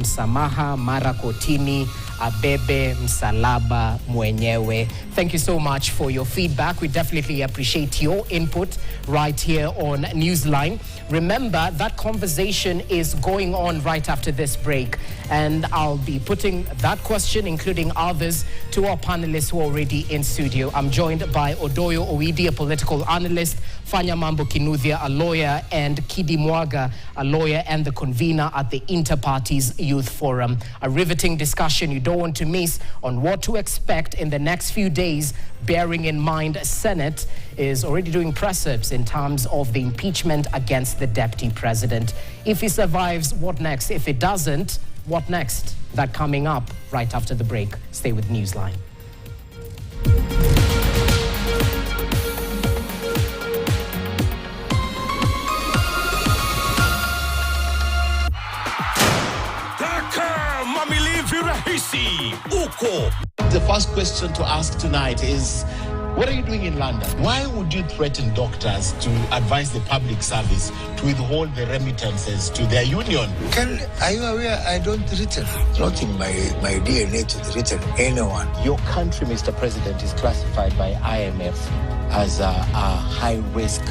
Msamaha mara kotini abebe msalaba mwenyewe. Thank you so much for your feedback. We definitely appreciate your input right here on Newsline. Remember, that conversation is going on right after this break, and I'll be putting that question, including others, to our panelists who are already in studio. I'm joined by Odoyo Owidi, a political analyst, Fanya Mambo Kinuthia, a lawyer, and Kidi Mwaga, a lawyer and the convener at the Inter-Parties Youth Forum. A riveting discussion you don't want to miss on what to expect in the next few days, bearing in mind Senate is already doing press-ups in terms of the impeachment against the deputy president. If he survives, what next? If it doesn't, what next? That coming up right after the break. Stay with Newsline. The first question to ask tonight is, what are you doing in London? Why would you threaten doctors to advise the public service to withhold the remittances to their union? Are you aware I don't threaten? Not in my DNA to threaten anyone. Your country, Mr. President, is classified by IMF as a high-risk,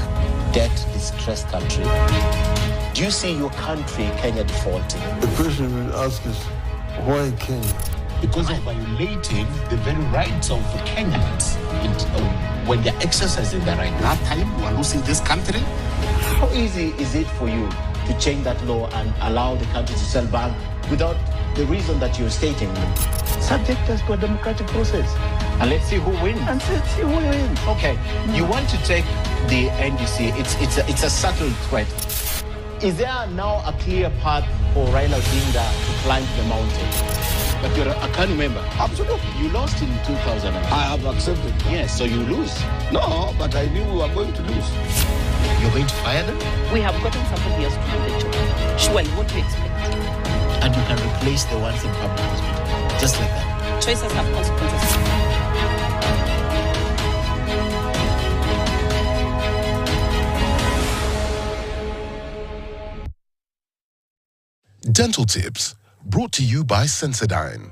debt-distressed country. Do you see your country, Kenya, defaulting? The question we ask is, why Kenya? Because of violating the very rights of the Kenyans when they're exercising their right. Last time we were losing this country. How easy is it for you to change that law and allow the country to sell back without the reason that you're stating? Subject us to a democratic process. And let's see who wins. Okay, you want to take the NDC. It's a subtle threat. Is there now a clear path for Raila Odinga to climb the mountain? But you're a CANU member. Absolutely. You lost in 2000. I have accepted. Yes, so you lose. No, but I knew we were going to lose. You're going to fire them? We have gotten somebody else to do the job. Surely, what do you expect? And you can replace the ones in public hospital. Just like that. Choices have consequences. Dental tips brought to you by Sensodyne.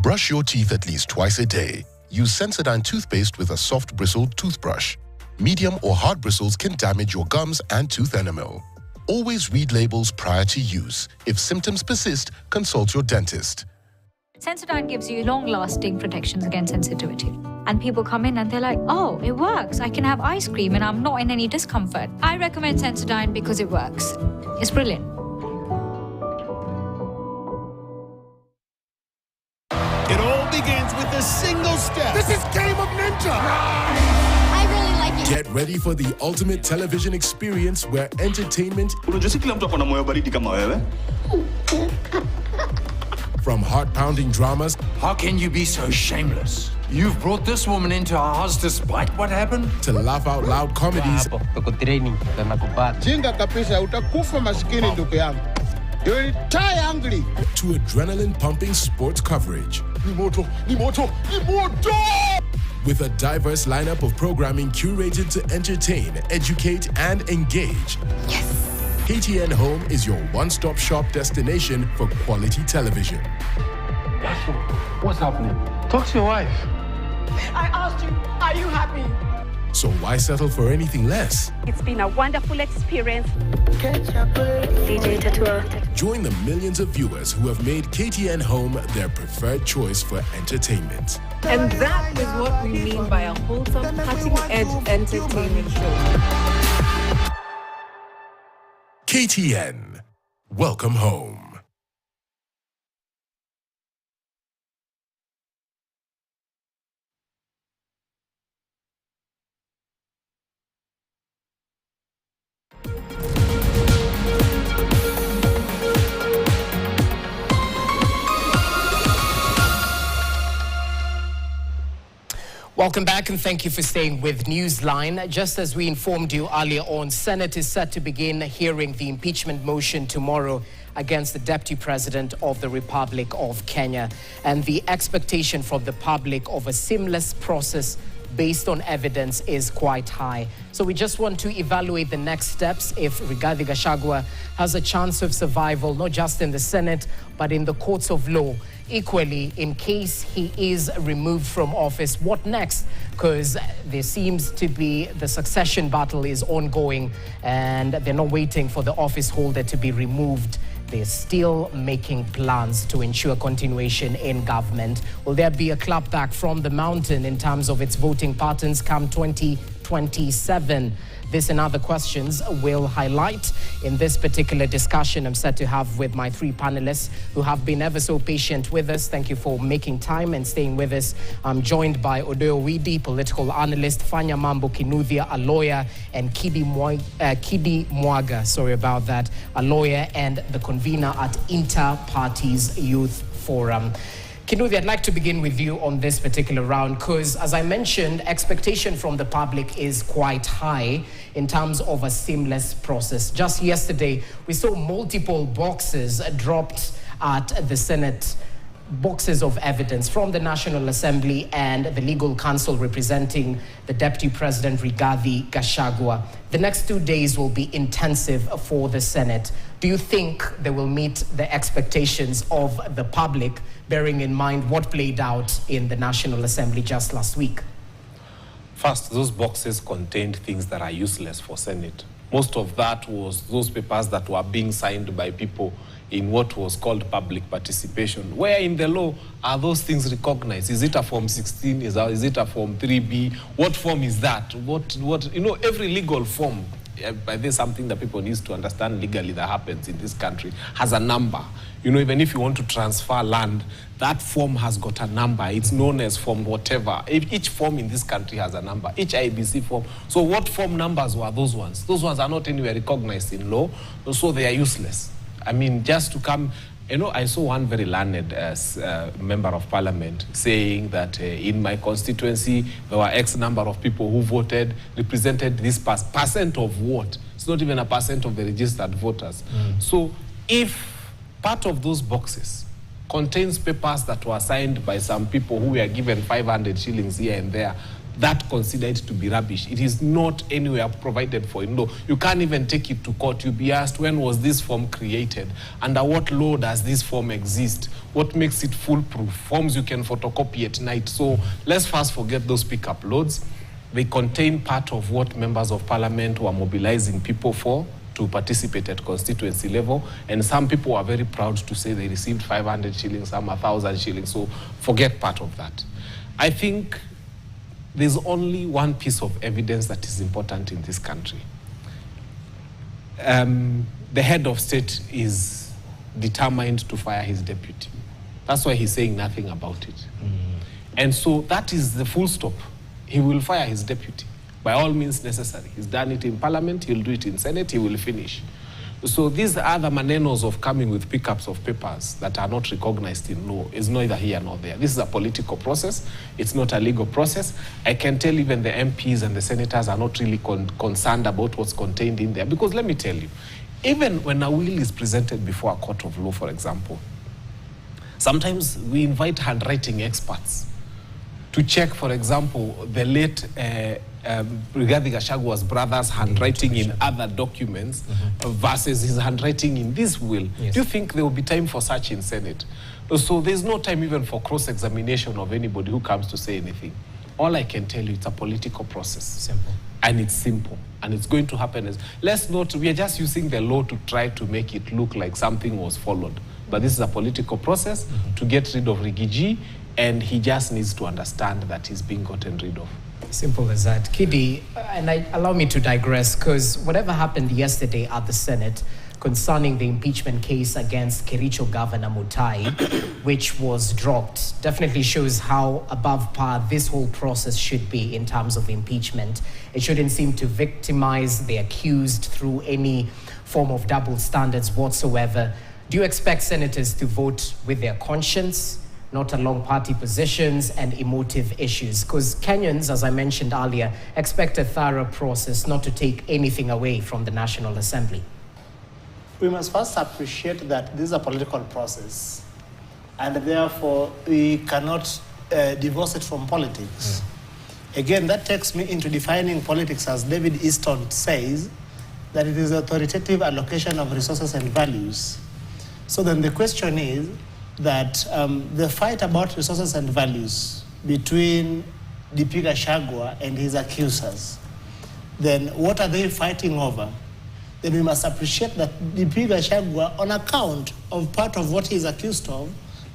Brush your teeth at least twice a day. Use Sensodyne toothpaste with a soft bristled toothbrush. Medium or hard bristles can damage your gums and tooth enamel. Always read labels prior to use. If symptoms persist, consult your dentist. Sensodyne gives you long-lasting protections against sensitivity. And people come in and they're like, oh, it works. I can have ice cream and I'm not in any discomfort. I recommend Sensodyne because it works. It's brilliant. It all begins with a single step. This is Game of Ninja. I really like it. Get ready for the ultimate television experience where entertainment from heart-pounding dramas. How can you be so shameless? You've brought this woman into our house despite what happened? To laugh-out-loud comedies. To adrenaline-pumping sports coverage. With a diverse lineup of programming curated to entertain, educate, and engage. Yes! KTN Home is your one-stop shop destination for quality television. What's happening? Talk to your wife. I asked you, are you happy? So why settle for anything less? It's been a wonderful experience. DJ Tatua. Join the millions of viewers who have made KTN Home their preferred choice for entertainment. And that is what we mean by a wholesome, cutting-edge entertainment show. KTN. Welcome home. Welcome back and thank you for staying with Newsline. Just as we informed you earlier on, Senate is set to begin hearing the impeachment motion tomorrow against the Deputy President of the Republic of Kenya. And the expectation from the public of a seamless process based on evidence is quite high. So we just want to evaluate the next steps if Rigathi Gachagua has a chance of survival, not just in the Senate, but in the courts of law. Equally, in case he is removed from office, what next? Because there seems to be the succession battle is ongoing and they're not waiting for the office holder to be removed. They're still making plans to ensure continuation in government. Will there be a clapback from the mountain in terms of its voting patterns come 2027? This and other questions will highlight in this particular discussion I'm set to have with my three panelists who have been ever so patient with us. Thank you for making time and staying with us. I'm joined by Odoyo Widi, political analyst, Fanya Mambo Kinuthia, a lawyer, and Kidi Mwaga, sorry about that, a lawyer and the convener at Inter-Parties Youth Forum. Kinuthia, I'd like to begin with you on this particular round because, as I mentioned, expectation from the public is quite high in terms of a seamless process. Just yesterday, we saw multiple boxes dropped at the Senate, boxes of evidence from the National Assembly and the legal counsel representing the Deputy President Rigathi Gachagua. The next 2 days will be intensive for the Senate. Do you think they will meet the expectations of the public, bearing in mind what played out in the National Assembly just last week? First, those boxes contained things that are useless for Senate. Most of that was those papers that were being signed by people in what was called public participation. Where in the law are those things recognized? Is it a Form 16? Is it a Form 3B? What form is that? Every legal form, there's something that people need to understand legally that happens in this country, has a number. Even if you want to transfer land, that form has got a number. It's known as form whatever. Each form in this country has a number, each IBC form. So what form numbers were those ones? Those ones are not anywhere recognized in law, so they are useless. I mean, just to come, I saw one very learned member of parliament saying that in my constituency, there were X number of people who voted, represented this percent of what? It's not even a percent of the registered voters. So if part of those boxes contains papers that were signed by some people who were given 500 shillings here and there, that considered to be rubbish. It is not anywhere provided for in law. You can't even take it to court. You'll be asked, when was this form created? Under what law does this form exist? What makes it foolproof? Forms you can photocopy at night. So let's first forget those pickup loads. They contain part of what members of parliament were mobilizing people for to participate at constituency level. And some people are very proud to say they received 500 shillings, some 1,000 shillings. So forget part of that. I think there's only one piece of evidence that is important in this country. The head of state is determined to fire his deputy. That's why he's saying nothing about it. And so that is the full stop. He will fire his deputy by all means necessary. He's done it in parliament, he'll do it in Senate, he will finish. So these other manenos of coming with pickups of papers that are not recognized in law is neither here nor there. This is a political process. It's not a legal process. I can tell even the MPs and the senators are not really concerned about what's contained in there. Because let me tell you, even when a will is presented before a court of law, for example, sometimes we invite handwriting experts to check, for example, the late Rigathi Gachagua's brother's handwriting in other documents versus his handwriting in this will. Yes. Do you think there will be time for such in Senate? So there's no time even for cross-examination of anybody who comes to say anything. All I can tell you, it's a political process. Simple. And it's simple. And it's going to happen as, we are just using the law to try to make it look like something was followed. But this is a political process to get rid of Rigiji, and he just needs to understand that he's being gotten rid of. Simple as that. Kidi, allow me to digress, because whatever happened yesterday at the Senate concerning the impeachment case against Kericho Governor Mutai, which was dropped, definitely shows how above par this whole process should be in terms of impeachment. It shouldn't seem to victimize the accused through any form of double standards whatsoever. Do you expect senators to vote with their conscience, not along party positions and emotive issues? Because Kenyans, as I mentioned earlier, expect a thorough process, not to take anything away from the National Assembly. We must first appreciate that this is a political process, and therefore we cannot divorce it from politics. Again, that takes me into defining politics, as David Easton says, that it is authoritative allocation of resources and values. So then the question is that the fight about resources and values between DP Gachagua and his accusers, then what are they fighting over? Then we must appreciate that DP Gachagua, on account of part of what he is accused of,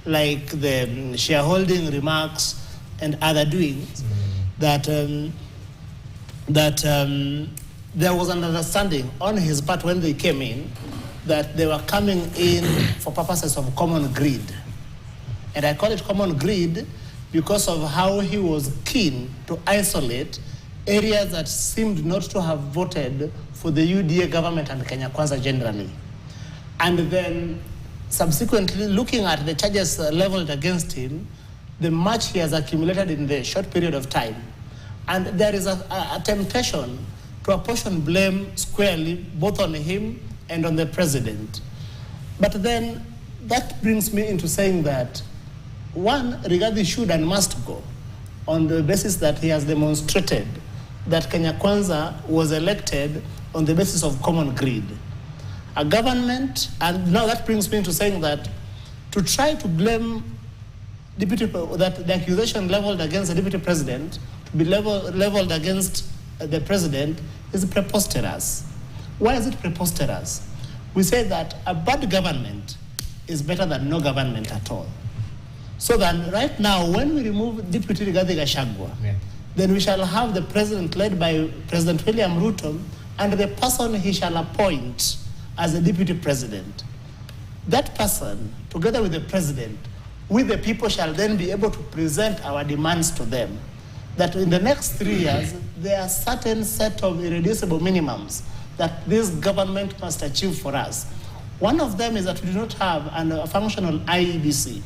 like the shareholding remarks and other doings, that there was an understanding on his part when they came in that they were coming in for purposes of common greed. And I call it common greed because of how he was keen to isolate areas that seemed not to have voted for the UDA government and Kenya Kwanza generally. And then subsequently, looking at the charges leveled against him, the much he has accumulated in the short period of time. And there is a temptation to apportion blame squarely, both on him and on the president. But then that brings me into saying that, one, Rigathi should and must go on the basis that he has demonstrated that Kenya Kwanza was elected on the basis of common greed. A government, and now that brings me into saying that to try to blame that the accusation leveled against the deputy president to be leveled against the president is preposterous. Why is it preposterous? We say that a bad government is better than no government at all. So then right now, when we remove Deputy Rigathi Gachagua, then we shall have the president led by President William Ruto and the person he shall appoint as the deputy president. That person, together with the president, we the people shall then be able to present our demands to them. That in the next 3 years, there are certain set of irreducible minimums that this government must achieve for us. One of them is that we do not have a functional IEBC.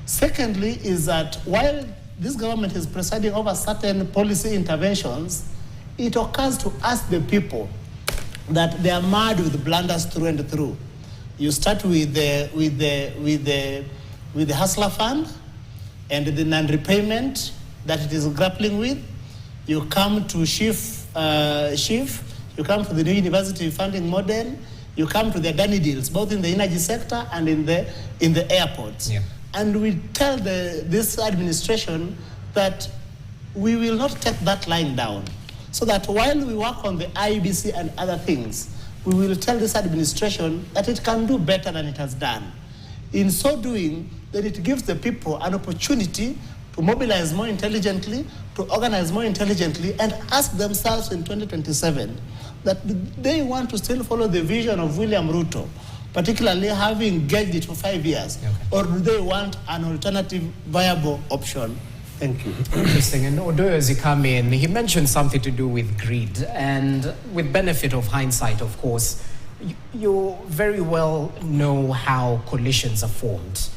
Secondly is that while this government is presiding over certain policy interventions, it occurs to us the people that they are mad with blunders through and through. You start with the Hustler Fund and the non-repayment that it is grappling with. You come to SHIF, you come to the new university funding model, you come to the Adani deals, both in the energy sector and in the airports. Yeah. And we tell this administration that we will not take that line down. So that while we work on the IBC and other things, we will tell this administration that it can do better than it has done. In so doing, that it gives the people an opportunity to mobilize more intelligently, to organize more intelligently, and ask themselves in 2027 that do they want to still follow the vision of William Ruto, particularly having gauged it for 5 years, or do they want an alternative viable option? Thank you. Interesting. And Odoyo, as he come in, he mentioned something to do with greed. And with benefit of hindsight, of course, you very well know how coalitions are formed.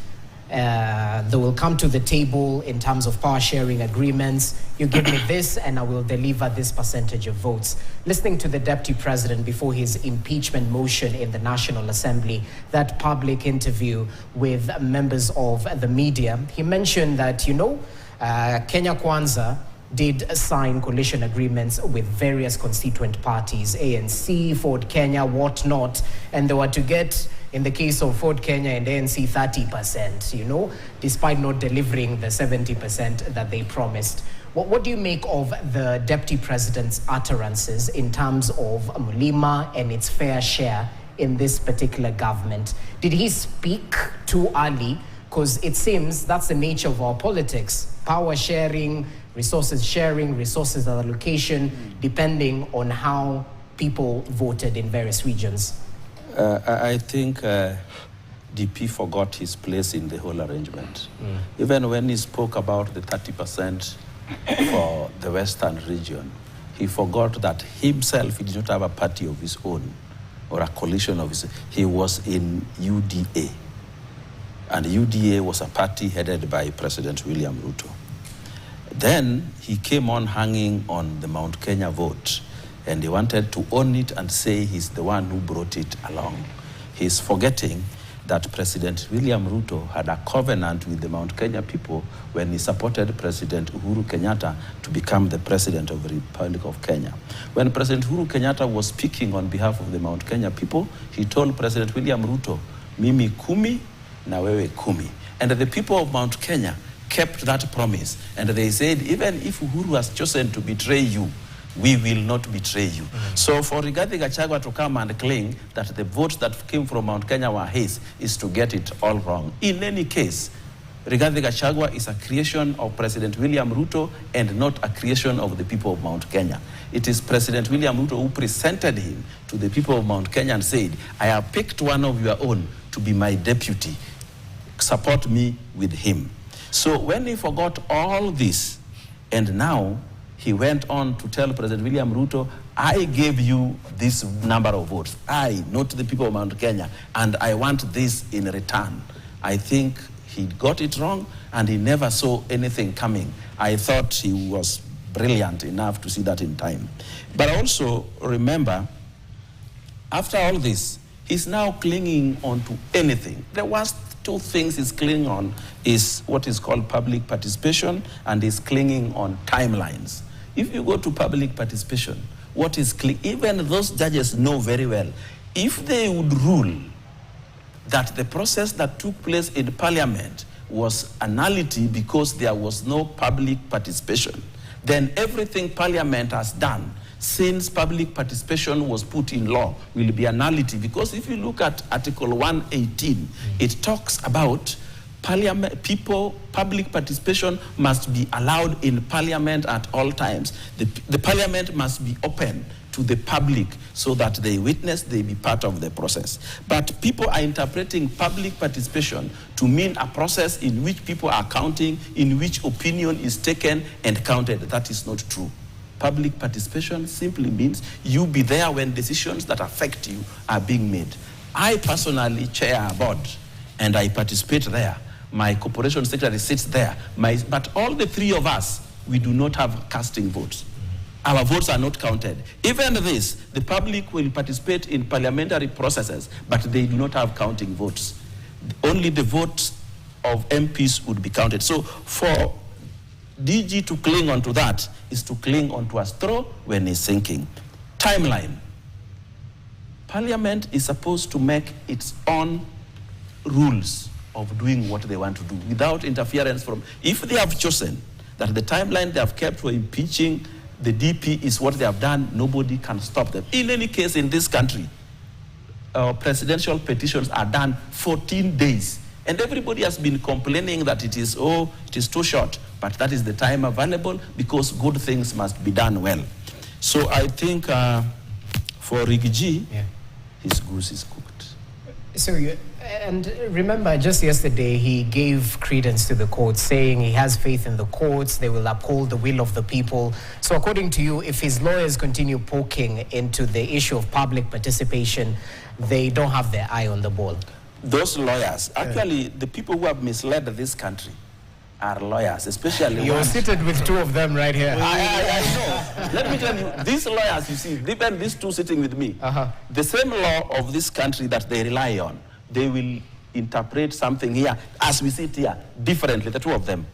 They will come to the table in terms of power sharing agreements. You give me this and I will deliver this percentage of votes. Listening to the deputy president before his impeachment motion in the National Assembly, that public interview with members of the media, he mentioned that, Kenya Kwanza did sign coalition agreements with various constituent parties, ANC, Ford Kenya, whatnot, and they were to get, in the case of Ford Kenya and ANC, 30%, despite not delivering the 70% that they promised. What do you make of the deputy president's utterances in terms of Mulima and its fair share in this particular government? Did he speak too early? Because it seems that's the nature of our politics. Power sharing, resources allocation, depending on how people voted in various regions. I think DP forgot his place in the whole arrangement. Even when he spoke about the 30% for the Western region, he forgot that himself, he did not have a party of his own or a coalition of his own. He was in UDA. And UDA was a party headed by President William Ruto. Then he came on hanging on the Mount Kenya vote, and he wanted to own it and say he's the one who brought it along. He's forgetting that President William Ruto had a covenant with the Mount Kenya people when he supported President Uhuru Kenyatta to become the President of the Republic of Kenya. When President Uhuru Kenyatta was speaking on behalf of the Mount Kenya people, he told President William Ruto, Mimi kumi na wewe kumi. And the people of Mount Kenya kept that promise. And they said, even if Uhuru has chosen to betray you, we will not betray you. So for Rigathi Gachagua to come and claim that the votes that came from Mount Kenya were his is to get it all wrong. In any case, Rigathi Gachagua is a creation of President William Ruto and not a creation of the people of Mount Kenya. It is President William Ruto who presented him to the people of Mount Kenya and said, I have picked one of your own to be my deputy. Support me with him. So when he forgot all this, and now he went on to tell President William Ruto, I gave you this number of votes. I, not the people of Mount Kenya, and I want this in return. I think he got it wrong, and he never saw anything coming. I thought he was brilliant enough to see that in time. But also, remember, after all this, he's now clinging on to anything. The worst two things he's clinging on is what is called public participation, and he's clinging on timelines. If you go to public participation, what is even those judges know very well, if they would rule that the process that took place in Parliament was a nullity because there was no public participation, then everything Parliament has done since public participation was put in law will be a nullity. Because if you look at Article 118, it talks about public participation must be allowed in Parliament at all times. The Parliament must be open to the public so that they witness, they be part of the process. But people are interpreting public participation to mean a process in which people are counting, in which opinion is taken and counted. That is not true. Public participation simply means you be there when decisions that affect you are being made. I personally chair a board and I participate there. My corporation secretary sits there. But all the three of us, we do not have casting votes. Our votes are not counted. Even this, the public will participate in parliamentary processes, but they do not have counting votes. Only the votes of MPs would be counted. So for DG to cling onto that is to cling onto a straw when it's sinking. Timeline. Parliament is supposed to make its own rules of doing what they want to do without interference from, if they have chosen that the timeline they have kept for impeaching the DP is what they have done, nobody can stop them. In any case, in this country, presidential petitions are done 14 days. And everybody has been complaining that it is too short. But that is the time available because good things must be done well. So I think for Rigiji, his goose is cooked. So, and remember, just yesterday, he gave credence to the courts, saying he has faith in the courts, they will uphold the will of the people. So according to you, if his lawyers continue poking into the issue of public participation, they don't have their eye on the ball? Those lawyers, actually, the people who have misled this country are lawyers, especially You're seated with two of them right here. I know. Let me tell you, these lawyers, you see, even these two sitting with me, the same law of this country that they rely on, they will interpret something here, as we sit here, differently, the two of them.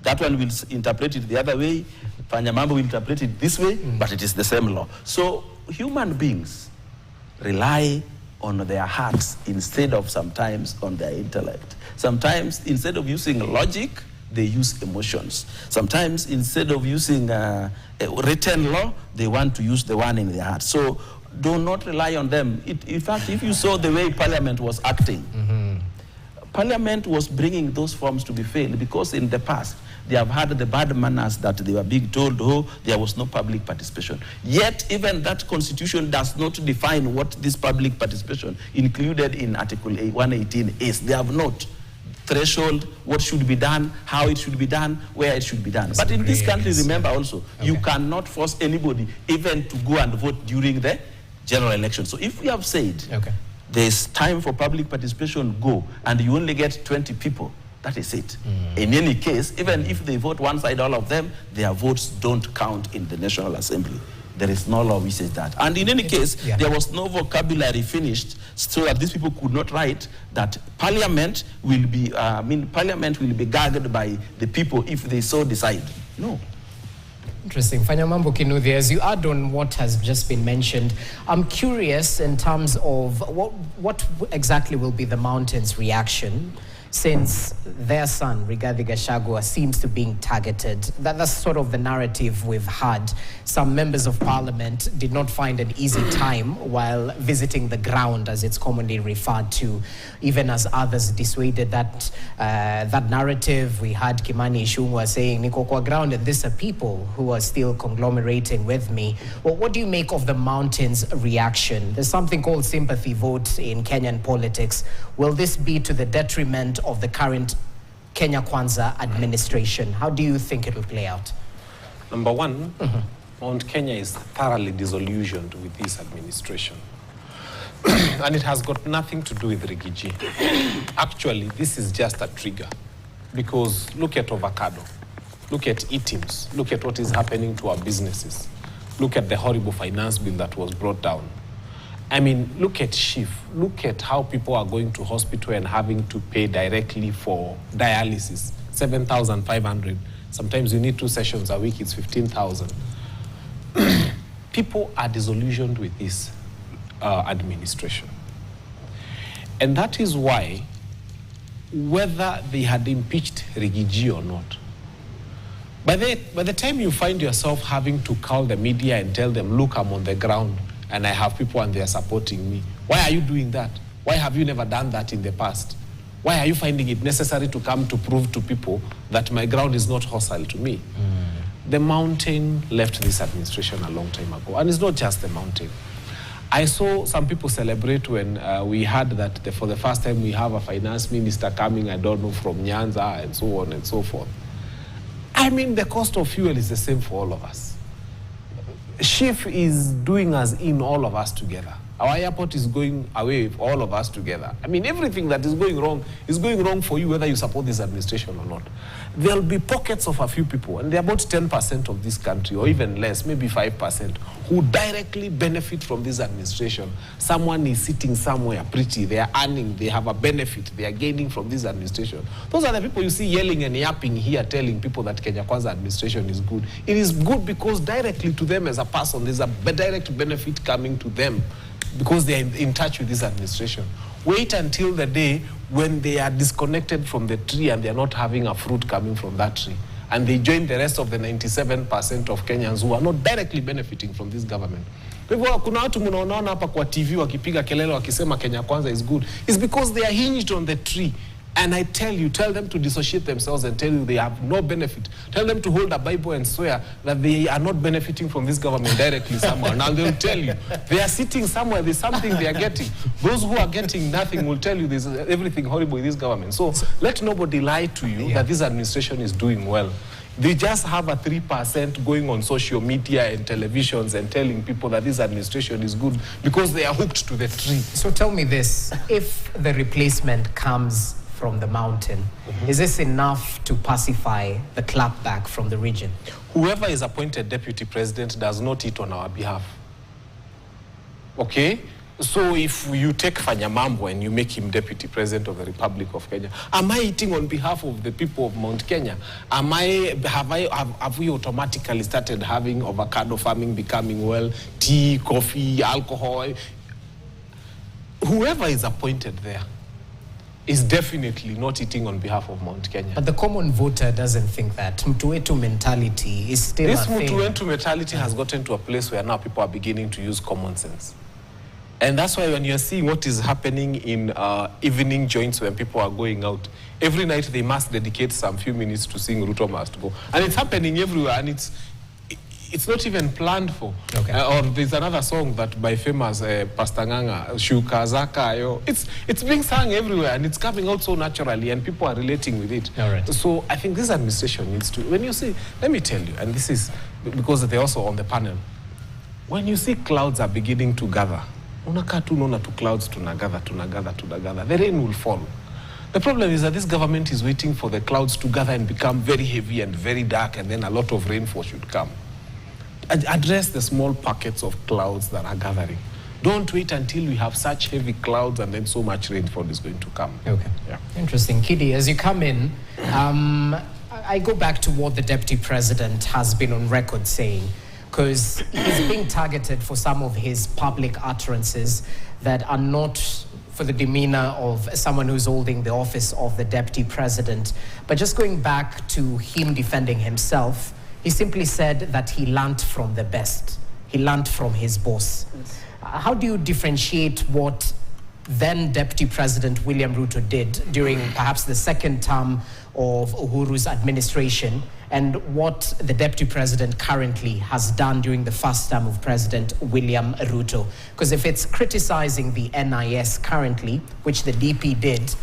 That one will interpret it the other way, Panyamambo will interpret it this way, but it is the same law. So human beings rely on their hearts instead of sometimes on their intellect. Sometimes instead of using logic, they use emotions. Sometimes instead of using a written law, they want to use the one in their heart. So do not rely on them. In fact, if you saw the way Parliament was acting, Parliament was bringing those forms to be failed because in the past, they have had the bad manners that they were being told, there was no public participation. Yet, even that constitution does not define what this public participation included in Article 118 is. They have not threshold, what should be done, how it should be done, where it should be done. But in this country, remember also, you cannot force anybody even to go and vote during the general election. So if we have said, there's time for public participation, go, and you only get 20 people, that is it. In any case, even if they vote one side, all of them, their votes don't count in the National Assembly. There is no law which says that. And in any case, there was no vocabulary finished so that these people could not write that Parliament will be, Parliament will be gagged by the people if they so decide. No. Interesting. Fanyamambo Kinuthia, as you add on what has just been mentioned, I'm curious in terms of what exactly will be the Mountain's reaction since their son, Rigathi Gachagua, seems to be targeted. That's sort of the narrative we've had. Some members of parliament did not find an easy time while visiting the ground, as it's commonly referred to, even as others dissuaded that narrative. We had Kimani Ichung'wah saying, Niko kwa ground, and these are people who are still conglomerating with me. Well, what do you make of the Mountain's reaction? There's something called sympathy vote in Kenyan politics. Will this be to the detriment of the current Kenya Kwanza administration? How do you think it will play out? Number one, Mount Kenya is thoroughly disillusioned with this administration. And it has got nothing to do with Rigiji. Actually, this is just a trigger. Because look at avocado, look at e-teams, look at what is happening to our businesses. Look at the horrible finance bill that was brought down. I mean, look at SHIF. Look at how people are going to hospital and having to pay directly for dialysis, 7,500. Sometimes you need 2 sessions a week, it's 15,000. People are disillusioned with this administration. And that is why, whether they had impeached Rigiji or not, by the time you find yourself having to call the media and tell them, look, I'm on the ground, and I have people and they are supporting me. Why are you doing that? Why have you never done that in the past? Why are you finding it necessary to come to prove to people that my ground is not hostile to me? The Mountain left this administration a long time ago. And it's not just the Mountain. I saw some people celebrate when we heard that for the first time we have a finance minister coming, I don't know, from Nyanza and so on and so forth. I mean, the cost of fuel is the same for all of us. SHIF is doing us in, all of us together. Our airport is going away with all of us together. I mean, everything that is going wrong for you, whether you support this administration or not. There'll be pockets of a few people, and they're about 10% of this country, or even less, maybe 5%, who directly benefit from this administration. Someone is sitting somewhere pretty, they are earning, they have a benefit, they are gaining from this administration. Those are the people you see yelling and yapping here, telling people that Kenya Kwanza administration is good. It is good because directly to them as a person, there's a direct benefit coming to them, because they are in touch with this administration. Wait until the day when they are disconnected from the tree and they are not having a fruit coming from that tree. And they join the rest of the 97% of Kenyans who are not directly benefiting from this government. Kuna watu mnaona hapa kwa TV wakipiga kelele wakisema Kenya Kwanza is good. It's because they are hinged on the tree. And I tell you, tell them to dissociate themselves and tell you they have no benefit. Tell them to hold a Bible and swear that they are not benefiting from this government directly somewhere. Now they'll tell you. They are sitting somewhere, there's something they are getting. Those who are getting nothing will tell you there's everything horrible in this government. So let nobody lie to you that this administration is doing well. They just have a 3% going on social media and televisions and telling people that this administration is good because they are hooked to the tree. So tell me this, if the replacement comes from the Mountain, is this enough to pacify the clapback from the region? Whoever is appointed deputy president does not eat on our behalf. Okay? So if you take Fanyamambo and you make him deputy president of the Republic of Kenya, am I eating on behalf of the people of Mount Kenya? Have we automatically started having avocado farming becoming well, tea, coffee, alcohol? Whoever is appointed there is definitely not eating on behalf of Mount Kenya. But the common voter doesn't think that. Mtuwetu mentality is still this a thing. This Mtuwetu mentality has gotten to a place where now people are beginning to use common sense. And that's why when you're seeing what is happening in evening joints when people are going out, every night they must dedicate some few minutes to sing Ruto Must Go. And it's happening everywhere, and it's not even planned for. Okay. Or there's another song that by famous Pastor Nganga, Shuka Zaka, yo. It's being sung everywhere, and it's coming out so naturally, and people are relating with it. All right. So I think this administration needs to, when you see, let me tell you, and this is because they're also on the panel, when you see clouds are beginning to gather, unakaa tu unaona tu clouds tunagather, the rain will fall. The problem is that this government is waiting for the clouds to gather and become very heavy and very dark, and then a lot of rainfall should come. address the small pockets of clouds that are gathering. Don't wait until we have such heavy clouds and then so much rainfall is going to come. Okay. Yeah. Interesting. Kidi, as you come in, I go back to what the Deputy President has been on record saying, because he's being targeted for some of his public utterances that are not for the demeanor of someone who's holding the office of the Deputy President. But just going back to him defending himself, he simply said that he learned from the best. He learned from his boss. Yes. How do you differentiate what then Deputy President William Ruto did during perhaps the second term of Uhuru's administration and what the Deputy President currently has done during the first term of President William Ruto? Because if it's criticizing the NIS currently, which the DP did,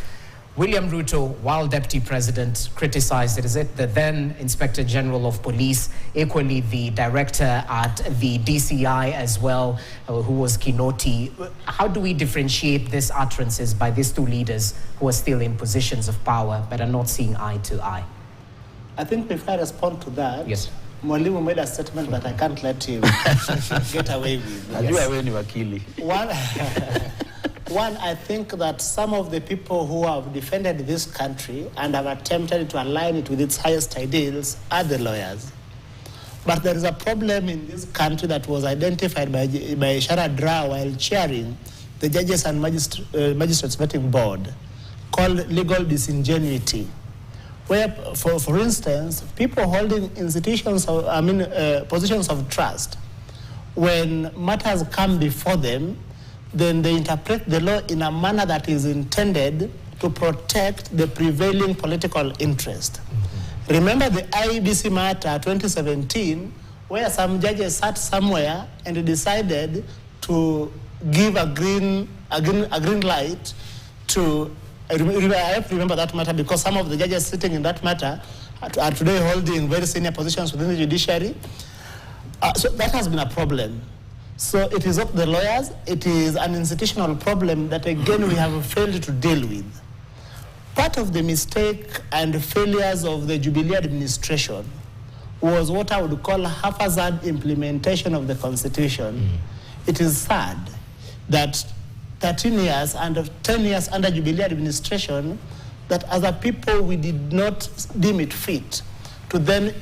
William Ruto, while Deputy President, criticized, is it the then Inspector General of Police, equally the Director at the DCI as well, who was Kinuthia. How do we differentiate these utterances by these two leaders who are still in positions of power but are not seeing eye to eye? I think before I respond to that, yes. Mwalimu made a statement that I can't let him get away with. One, I think that some of the people who have defended this country and have attempted to align it with its highest ideals are the lawyers. But there is a problem in this country that was identified by Sharad Rao while chairing the Judges and Magistrates Vetting Board, called legal disingenuity, where, for instance, people holding positions of trust, when matters come before them, then they interpret the law in a manner that is intended to protect the prevailing political interest. Mm-hmm. Remember the IEBC matter 2017, where some judges sat somewhere and decided to give a green light to, I have to remember that matter because some of the judges sitting in that matter are today holding very senior positions within the judiciary. So that has been a problem. So it is not the lawyers, it is an institutional problem that again we have failed to deal with. Part of the mistake and failures of the Jubilee administration was what I would call haphazard implementation of the Constitution. It is sad that 13 years and 10 years under Jubilee administration, that as a people we did not deem it fit to then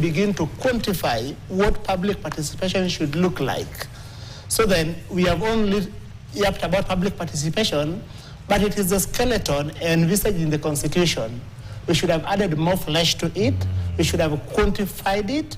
begin to quantify what public participation should look like. So then we have only yapped about public participation, but it is a skeleton envisaged in the Constitution. We should have added more flesh to it. We should have quantified it.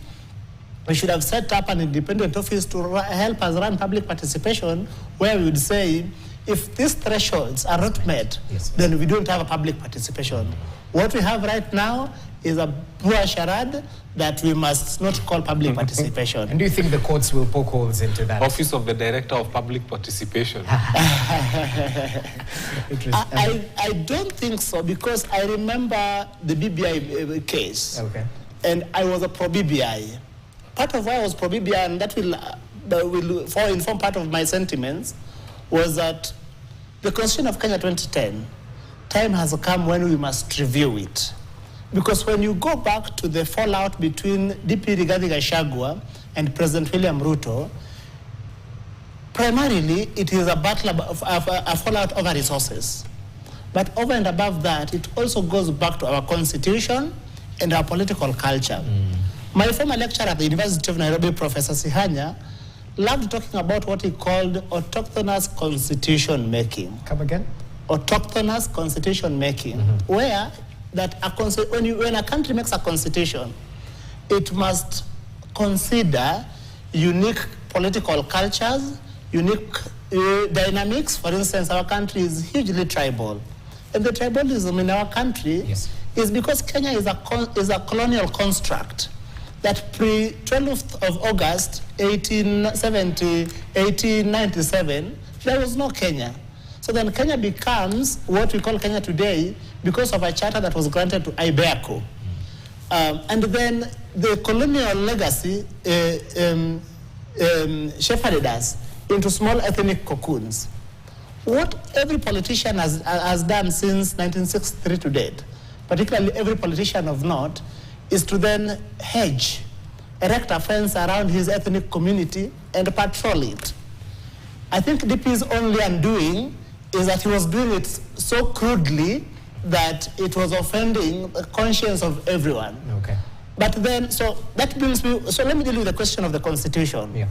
We should have set up an independent office to help us run public participation, where we would say, if these thresholds are not met, then we don't have a public participation. What we have right now is a poor charade that we must not call public participation. And do you think the courts will poke holes into that? Office of the Director of Public Participation. I don't think so, because I remember the BBI case. Okay. And I was a pro-BBI. Part of why I was pro-BBI, and that will inform part of my sentiments, was that the Constitution of Kenya 2010, time has come when we must review it. Because when you go back to the fallout between DP Rigathi Gachagua and President William Ruto, primarily it is a battle of a fallout over resources. But over and above that, it also goes back to our constitution and our political culture. My former lecturer at the University of Nairobi, Professor Sihanya, loved talking about what he called autochthonous constitution making. Come again? Autochthonous constitution making, where that when a country makes a constitution, it must consider unique political cultures, unique dynamics. For instance, our country is hugely tribal. And the tribalism in our country is because Kenya is a colonial construct that pre-12th of August 1897, there was no Kenya. So then Kenya becomes what we call Kenya today because of a charter that was granted to Ibeco. And then the colonial legacy shepherded us into small ethnic cocoons. What every politician has done since 1963 to date, particularly every politician of note, is to then hedge erect a fence around his ethnic community and patrol it. I think DP's only undoing is that he was doing it so crudely that it was offending the conscience of everyone. Okay. But then, so that brings me, so let me deal with the question of the Constitution. Yeah.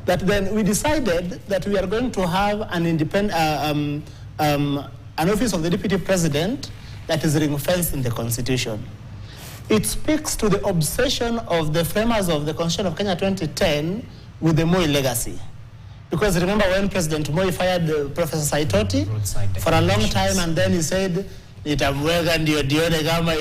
That then we decided that we are going to have an independent, an office of the Deputy President that is ring-fenced in the Constitution. It speaks to the obsession of the framers of the Constitution of Kenya 2010 with the Moi legacy. Because remember when President Moi fired Professor Saitoti for a long time, and then he said, "Nitamweka ndio dione kama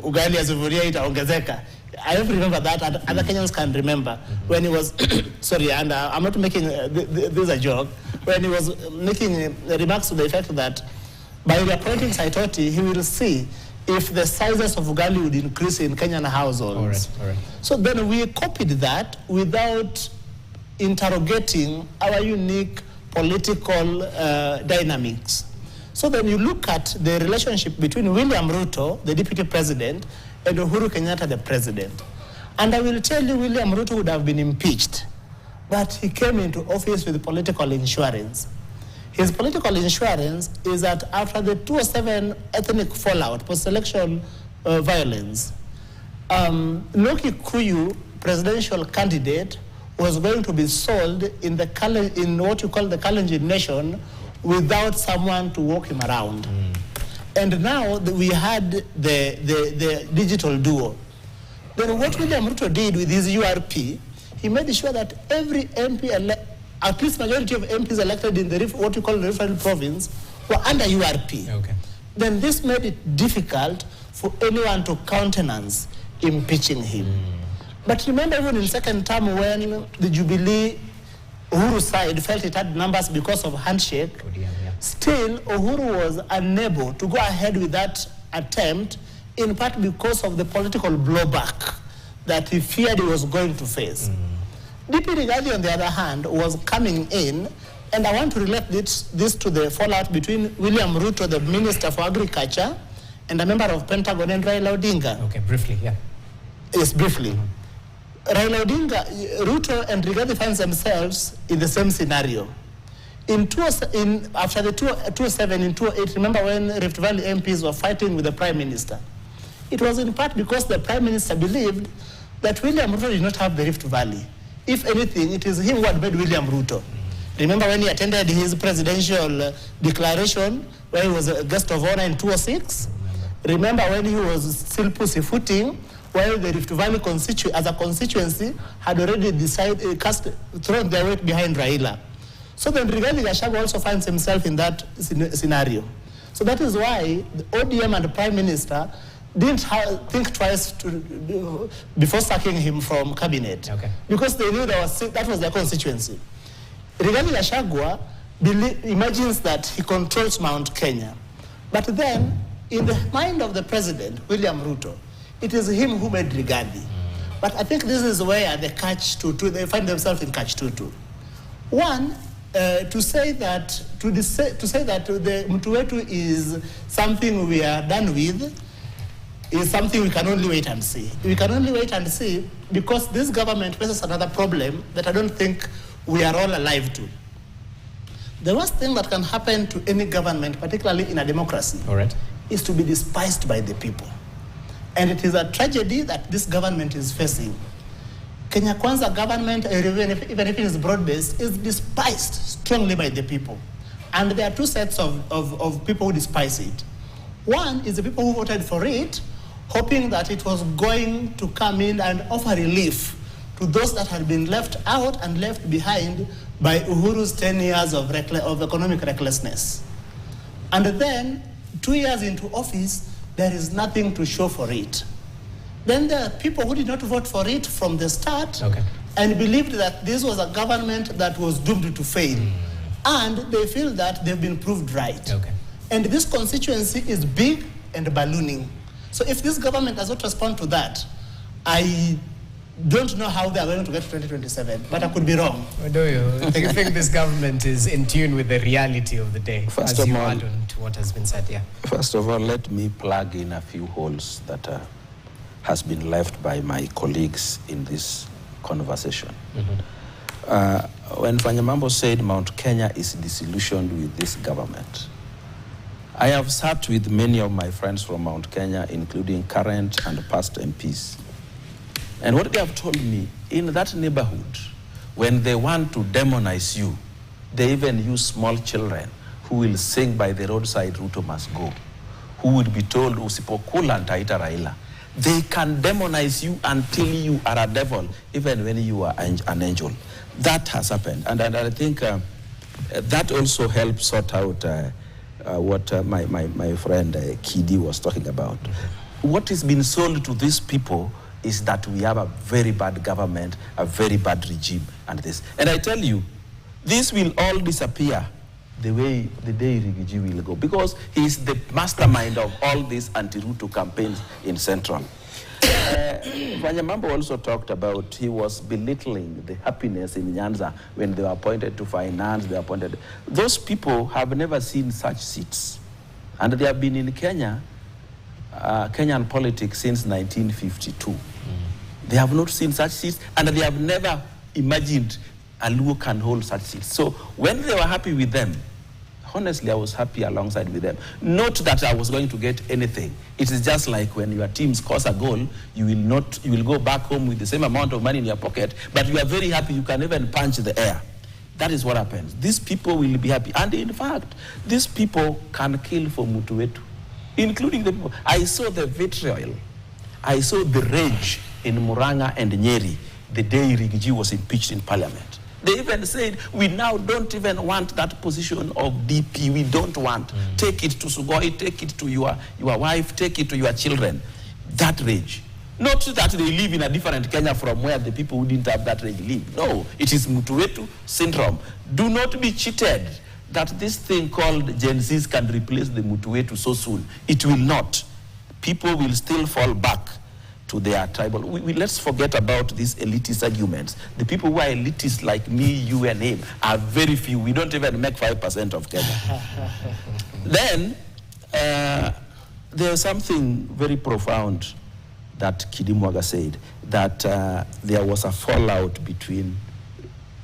ugali ya sufuria itaongezeka." I don't remember that, and other Kenyans can remember when he was, sorry, and I'm not making this a joke, when he was making remarks to the effect that by reappointing Saitoti, he will see if the sizes of ugali would increase in Kenyan households. All right. So then we copied that without interrogating our unique political dynamics. So then you look at the relationship between William Ruto, the Deputy President, and Uhuru Kenyatta, the President. And I will tell you, William Ruto would have been impeached, but he came into office with political insurance. His political insurance is that after the 2007 ethnic fallout, post-election violence, Loki Kuyu, presidential candidate, was going to be sold in what you call the Kalenjin nation without someone to walk him around. And now we had the digital duo. Then what William Ruto did with his URP, he made sure that every MP, at least majority of MPs elected in the what you call the referral province, were under URP. Okay. Then this made it difficult for anyone to countenance impeaching him. But remember, even in second term, when the Jubilee Uhuru side felt it had numbers because of handshake, still Uhuru was unable to go ahead with that attempt, in part because of the political blowback that he feared he was going to face. DP Rigathi, on the other hand, was coming in, and I want to relate this to the fallout between William Ruto, the Minister for Agriculture, and a member of Pentagon, and Raila Odinga. Okay, briefly, yeah. Yes, briefly. Raila Odinga, Ruto and Rigathi find themselves in the same scenario. After the 2007, in 2008, remember when Rift Valley MPs were fighting with the Prime Minister? It was in part because the Prime Minister believed that William Ruto did not have the Rift Valley. If anything, it is him who had made William Ruto. Remember when he attended his presidential declaration, where he was a guest of honor in 2006? Remember when he was still pussyfooting, while the Rift Valley as a constituency had already thrown their weight behind Raila. So then Rigathi Gachagua also finds himself in that scenario. So that is why the ODM and the Prime Minister didn't think twice before sacking him from cabinet. Okay. Because they knew that was their constituency. Rigathi Gachagua imagines that he controls Mount Kenya. But then, in the mind of the president, William Ruto, it is him who made Rigathi. But I think this is where they they find themselves in catch-22. One, to say that the Mtuwetu is something we are done with is something we can only wait and see. We can only wait and see because this government faces another problem that I don't think we are all alive to. The worst thing that can happen to any government, particularly in a democracy, is to be despised by the people. And it is a tragedy that this government is facing. Kenya Kwanza government, even if it is broad-based, is despised strongly by the people. And there are two sets of people who despise it. One is the people who voted for it, hoping that it was going to come in and offer relief to those that had been left out and left behind by Uhuru's 10 years of economic recklessness. And then, 2 years into office, there is nothing to show for it. Then there are people who did not vote for it from the start and believed that this was a government that was doomed to fail. And they feel that they've been proved right. And this constituency is big and ballooning. So if this government does not respond to that, I don't know how they are going to get to 2027, but I could be wrong. Do you? Do you think this government is in tune with the reality of the day, First as of you all, add on to what has been said here? First of all, let me plug in a few holes that has been left by my colleagues in this conversation. When Fanyamambo said Mount Kenya is disillusioned with this government, I have sat with many of my friends from Mount Kenya, including current and past MPs. And what they have told me, in that neighborhood, when they want to demonize you, they even use small children who will sing by the roadside, Ruto must go, who would be told, usipokula nitaita Raila. They can demonize you until you are a devil, even when you are an angel. That has happened. And I think that also helps sort out what my friend Kidi was talking about. What has been sold to these people is that we have a very bad government, a very bad regime, and this. And I tell you, this will all disappear the way the day Rigiji will go, because he is the mastermind of all these anti-Ruto campaigns in Central. Fanyamambo also talked about, he was belittling the happiness in Nyanza when they were appointed to finance, they were appointed. Those people have never seen such seats. And they have been in Kenya, Kenyan politics since 1952. They have not seen such seats, and they have never imagined a Luo can hold such seats. So when they were happy with them, honestly, I was happy alongside with them. Not that I was going to get anything. It is just like when your team scores a goal, you will go back home with the same amount of money in your pocket, but you are very happy, you can even punch the air. That is what happens. These people will be happy. And in fact, these people can kill for Mutuwetu, including the people. I saw the vitriol. I saw the rage in Muranga and Nyeri the day Rigiji was impeached in Parliament. They even said, we now don't even want that position of DP. We don't want. Take it to Sugoi, take it to your wife, take it to your children. That rage. Not that they live in a different Kenya from where the people who didn't have that rage live. No, it is Mutuwetu syndrome. Do not be cheated that this thing called Gen Zs can replace the Mutuwetu so soon. It will not. People will still fall back to their tribal. Let's forget about these elitist arguments. The people who are elitists like me, you, and him are very few. We don't even make 5% of Kenya. Then, there's something very profound that Kidimwaga said, that there was a fallout between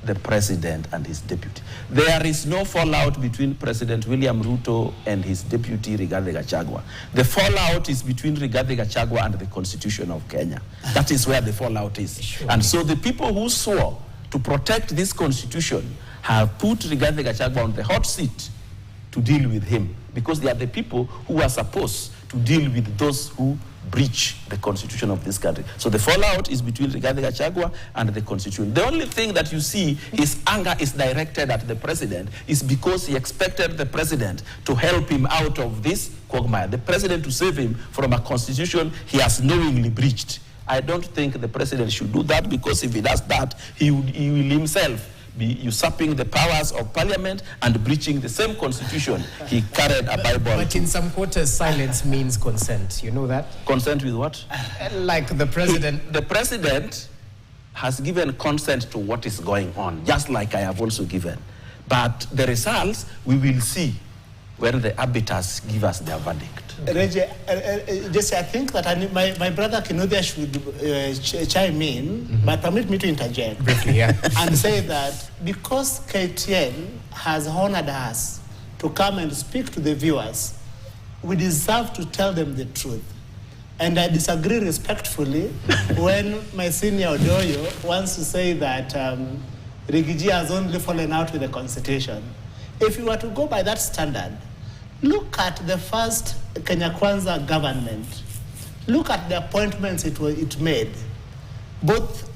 the president and his deputy. There is no fallout between President William Ruto and his deputy Rigathi Gachagua. The fallout is between Rigathi Gachagua and the Constitution of Kenya. That is where the fallout is. Sure. And so the people who swore to protect this Constitution have put Rigathi Gachagua on the hot seat to deal with him, because they are the people who are supposed to deal with those who breach the constitution of this country. So the fallout is between Rigathi Gachagua and the constitution. The only thing that you see is anger is directed at the president is because he expected the president to help him out of this quagmire, the president to save him from a constitution he has knowingly breached. I don't think the president should do that, because if he does that, he will himself be usurping the powers of parliament and breaching the same constitution he carried a Bible. But in some quarters, silence means consent. You know that? Consent with what? Like the president. The president has given consent to what is going on, just like I have also given. But the results, we will see when the arbiters give us their verdict. Reggie, Jesse, I think that my brother Kinuthia should chime in, but permit me to interject. Briefly, yeah. And say that because KTN has honored us to come and speak to the viewers, we deserve to tell them the truth. And I disagree respectfully when my senior Odoyo wants to say that Rigiji has only fallen out with the Constitution. If you were to go by that standard, look at the first Kenya Kwanza government. Look at the appointments it made, both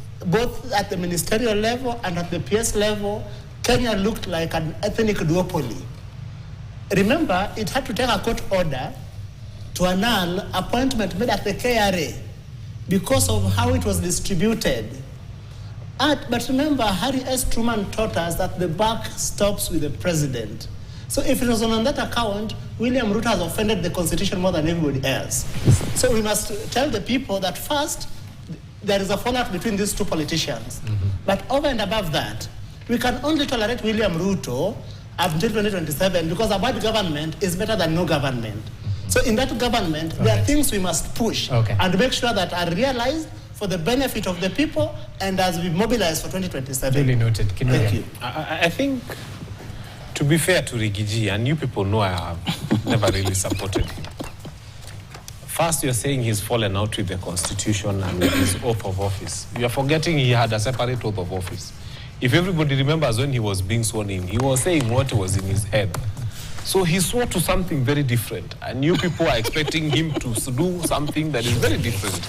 at the ministerial level and at the PS level. Kenya looked like an ethnic duopoly. Remember, it had to take a court order to annul appointment made at the KRA because of how it was distributed. But remember, Harry S. Truman taught us that the buck stops with the president. So if it was on that account, William Ruto has offended the Constitution more than everybody else. So we must tell the people that first, there is a fallout between these two politicians. But over and above that, we can only tolerate William Ruto until 2027 because a bad government is better than no government. So in that government, there are things we must push and make sure that are realized for the benefit of the people and as we mobilize for 2027. Really noted. Thank you. I think, to be fair to Rigiji, and you people know I have never really supported him. First, you're saying he's fallen out with the Constitution and with his oath of office. You're forgetting he had a separate oath of office. If everybody remembers when he was being sworn in, he was saying what was in his head. So he swore to something very different, and you people are expecting him to do something that is very different.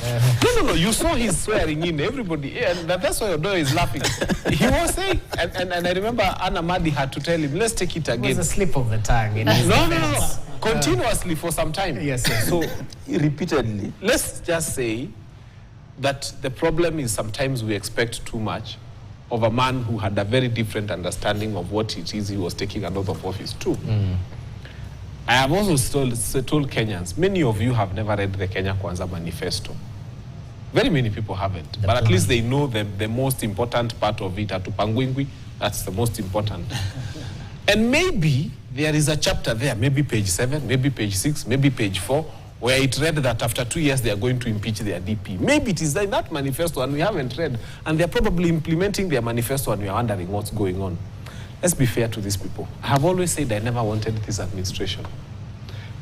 No, you saw his swearing in, everybody, and that's why Odoyo is laughing. He was saying, and I remember Anna Madi had to tell him, let's take it again. It was a slip of the tongue. In his no. Continuously for some time. Yes. So repeatedly. Let's just say that the problem is sometimes we expect too much of a man who had a very different understanding of what it is he was taking an oath of office to. I have also told Kenyans, many of you have never read the Kenya Kwanza Manifesto. Very many people haven't, but at least they know the most important part of it, Atupangwingwi, that's the most important. And maybe there is a chapter there, maybe page 7, maybe page 6, maybe page 4, where it read that after 2 years they are going to impeach their DP. Maybe it is in that manifesto and we haven't read, and they're probably implementing their manifesto and we are wondering what's going on. Let's be fair to these people. I have always said I never wanted this administration.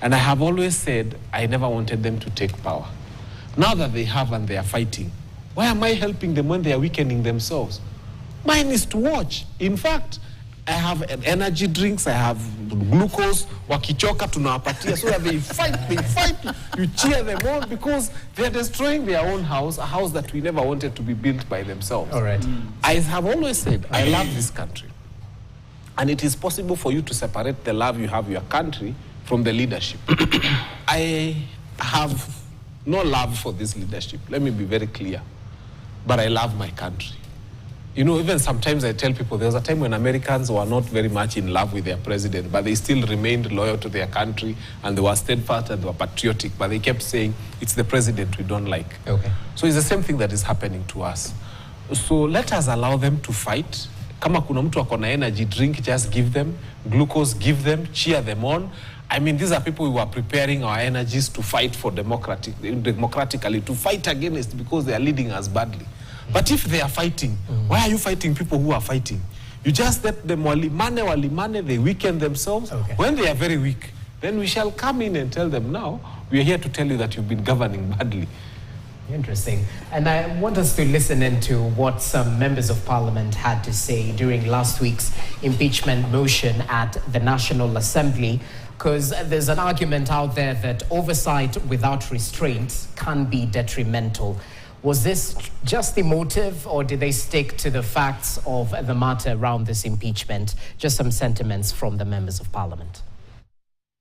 And I have always said I never wanted them to take power. Now that they have and they are fighting, why am I helping them when they are weakening themselves? Mine is to watch. In fact, I have energy drinks, I have glucose, wakichoka tunawapatia, so that they fight, you cheer them on because they're destroying their own house, a house that we never wanted to be built by themselves. All right. I have always said, I love this country. And it is possible for you to separate the love you have for your country from the leadership. I have no love for this leadership, let me be very clear, but I love my country. You know, even sometimes I tell people there was a time when Americans were not very much in love with their president, but they still remained loyal to their country and they were steadfast and they were patriotic, but they kept saying, it's the president we don't like. Okay. So it's the same thing that is happening to us. So let us allow them to fight. Kama kuna mtu akona energy drink, just give them. Glucose, give them. Cheer them on. I mean, these are people who are preparing our energies to fight for democratically, to fight against because they are leading us badly. But if they are fighting, why are you fighting people who are fighting? You just let them walimane, they weaken themselves. Okay. When they are very weak, then we shall come in and tell them, now, we are here to tell you that you've been governing badly. Interesting. And I want us to listen into what some members of parliament had to say during last week's impeachment motion at the National Assembly, because there's an argument out there that oversight without restraint can be detrimental. Was this just the motive, or did they stick to the facts of the matter around this impeachment? Just some sentiments from the members of parliament.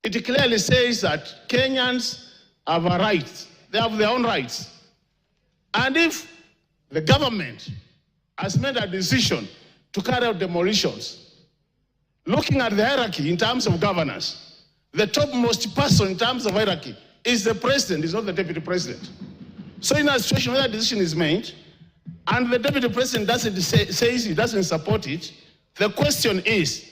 It clearly says that Kenyans have a right. They have their own rights. And if the government has made a decision to carry out demolitions, looking at the hierarchy in terms of governance, the topmost person in terms of hierarchy is the president, is not the deputy president. So in a situation where a decision is made, and the deputy president says he doesn't support it, the question is,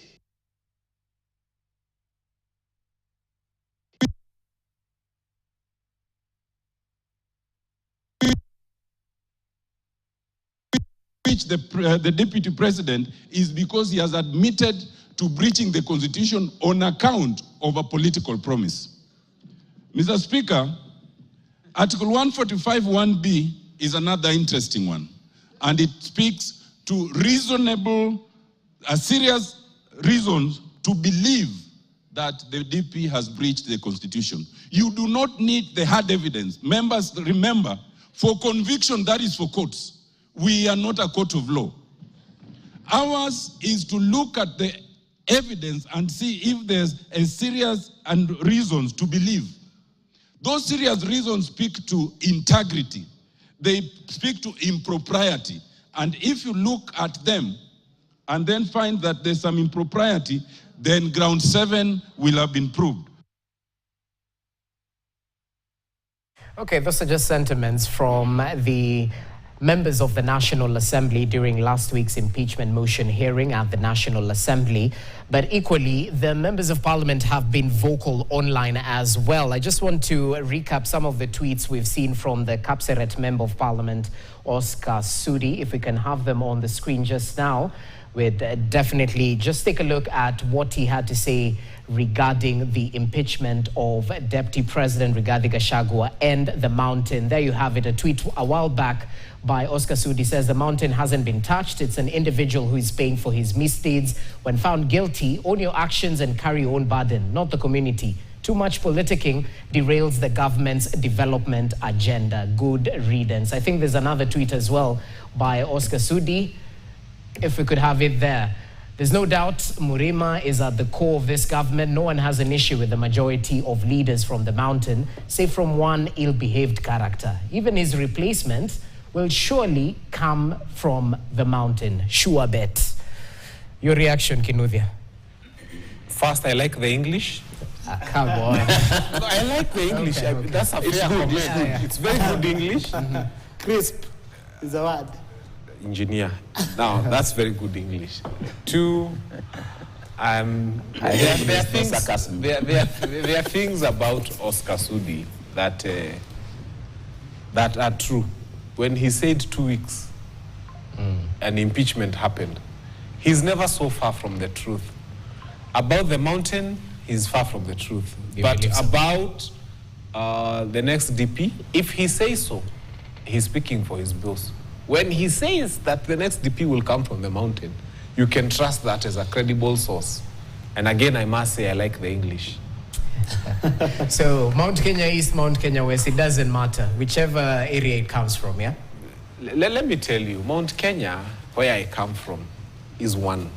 which the deputy president is because he has admitted to breaching the constitution on account of a political promise. Mr. Speaker, Article 145(1)(b) is another interesting one, and it speaks to serious reasons to believe that the DP has breached the constitution. You do not need the hard evidence. Members, remember, for conviction, that is for courts. We are not a court of law. Ours is to look at the evidence and see if there's a serious reasons to believe. Those serious reasons speak to integrity. They speak to impropriety. And if you look at them and then find that there's some impropriety, then ground 7 will have been proved. Okay, those are just sentiments from the members of the National Assembly during last week's impeachment motion hearing at the National Assembly. But equally, the members of parliament have been vocal online as well. I just want to recap some of the tweets we've seen from the Kapseret member of parliament, Oscar Sudi. If we can have them on the screen just now, we'd definitely just take a look at what he had to say regarding the impeachment of Deputy President Rigathi Gachagua and the mountain. There you have it, a tweet a while back by Oscar Sudi says the mountain hasn't been touched. It's an individual who is paying for his misdeeds. When found guilty, own your actions and carry your own burden, not the community. Too much politicking derails the government's development agenda. Good riddance. I think there's another tweet as well by Oscar Sudi. If we could have it there. There's no doubt Murima is at the core of this government. No one has an issue with the majority of leaders from the mountain, save from one ill-behaved character. Even his replacement will surely come from the mountain. Sure bet. Your reaction, Kinuthia? First, I like the English. Come on. I like the English. Okay. That's a fair comment. It's very good English. Crisp is the word. Engineer. Now, that's very good English. Two, there are things about Oscar Sudi that are true. When he said 2 weeks, an impeachment happened, he's never so far from the truth. About the mountain, he's far from the truth. But about the next DP, if he says so, he's speaking for his boss. When he says that the next DP will come from the mountain, you can trust that as a credible source. And again, I must say, I like the English. So, Mount Kenya East, Mount Kenya West, it doesn't matter, whichever area it comes from, yeah? Let me tell you, Mount Kenya, where I come from, is one.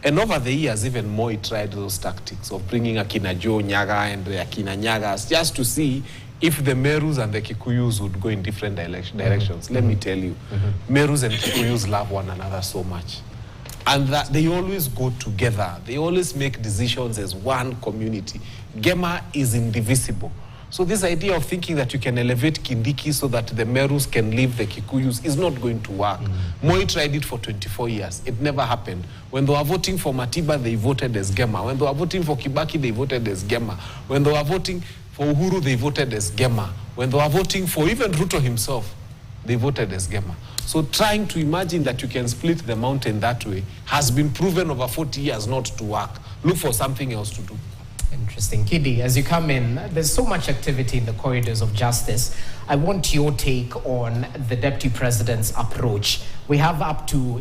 And over the years, even Moi tried those tactics of bringing Akina Joe Nyaga and Akina Nyagas just to see if the Merus and the Kikuyus would go in different directions. Let me tell you, Merus and Kikuyus love one another so much. And that they always go together. They always make decisions as one community. Gema is indivisible. So this idea of thinking that you can elevate Kindiki so that the Merus can leave the Kikuyus is not going to work. Moi tried it for 24 years. It never happened. When they were voting for Matiba, they voted as Gema. When they were voting for Kibaki, they voted as Gema. When they were voting for Uhuru, they voted as Gema. When they were voting for even Ruto himself, they voted as Gema. So trying to imagine that you can split the mountain that way has been proven over 40 years not to work. Look for something else to do. Interesting. Kidi, as you come in, there's so much activity in the corridors of justice. I want your take on the Deputy President's approach. We have up to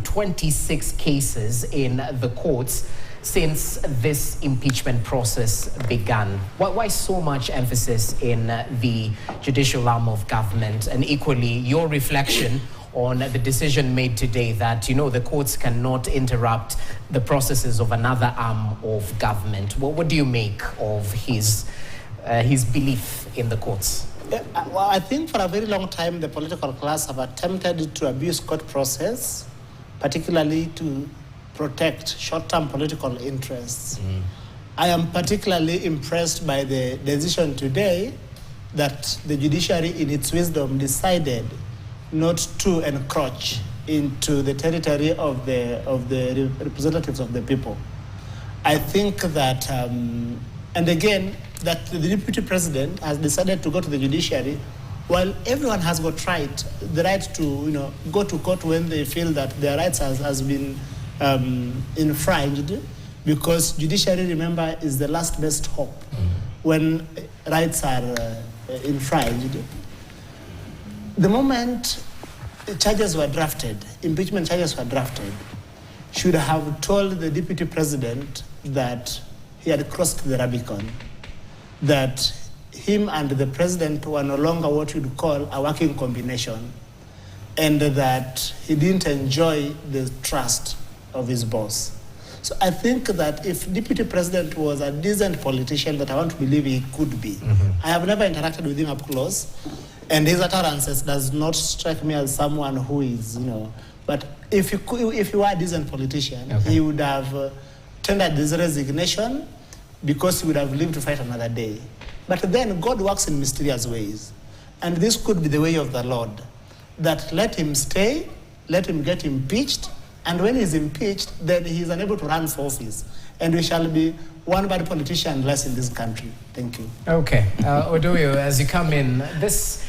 26 cases in the courts since this impeachment process began. Why so much emphasis in the judicial arm of government? And equally, your reflection on the decision made today that, the courts cannot interrupt the processes of another arm of government. What do you make of his belief in the courts? Well, I think for a very long time, the political class have attempted to abuse court process, particularly to protect short-term political interests. I am particularly impressed by the decision today that the judiciary, in its wisdom, decided not to encroach into the territory of the representatives of the people. I think that, and again, that the Deputy President has decided to go to the judiciary, while everyone has got the right to go to court when they feel that their rights has been infringed, because judiciary, remember, is the last best hope when rights are infringed. The moment charges were drafted, impeachment charges were drafted, should have told the Deputy President that he had crossed the Rubicon, that him and the President were no longer what you'd call a working combination, and that he didn't enjoy the trust of his boss. So I think that if Deputy President was a decent politician, that I want to believe he could be. I have never interacted with him up close, and his utterances does not strike me as someone who is, but if he were a decent politician, he would have tendered his resignation because he would have lived to fight another day. But then God works in mysterious ways, and this could be the way of the Lord. that let him stay, let him get impeached, and when he's impeached, then he's unable to run for office. And we shall be one bad politician less in this country. Thank you. Okay. Odoyo, as you come in, this